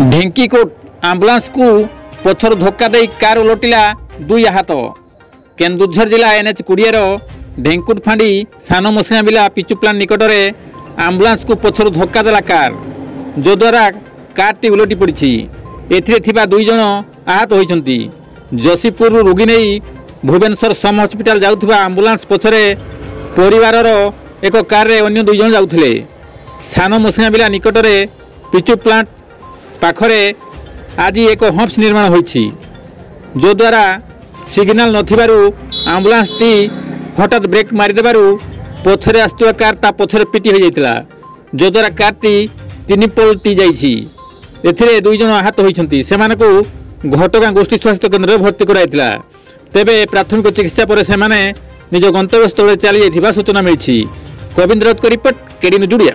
ढेंकीकोट ambulance को पथर धक्का दे कार उलटिला दुई आहत। केन्दुझर जिला एनएच 20 ढेंकुट फांडी सान मसिना बिला पिचु प्लांट निकट में आंबुलांस को पथर धक्का देला कार, जो द्वारा कारटी उलटि पड़ी। एथिरे दुई जन आहत होइछंती। जसीपुर रोगी नहीं भुवनेश्वर सम हस्पिटाल जाउथबा आंबुलांस पछरे परिवारर एक कार रे अन्य दुई जन जाउथले। सान मसिना बिला निकट में पिचु प्लांट पाखरे आज एक हम्प्स निर्माण होइछि, जो द्वारा सिग्नाल नथिबारु आंबुलांस टी हठात ब्रेक मारिदेबारु पछरे आस्तुवा कार ता पछरे पिटी हो जाइतिला, जो द्वारा कार टी तीन पलटी जाइछि। एथिरे दुई जन आहत होइछंती। सेमानकु घटगां गोष्ठी स्वास्थ्य केन्द्र में भर्ती कराइतिला। तेबे प्राथमिक चिकित्सा पर सेमाने निज गंतव्य स्थल चली जाइथिबा सूचना मिलिछि। कविंद्र को रिपोर्ट, केडी न्यूज ओडिया।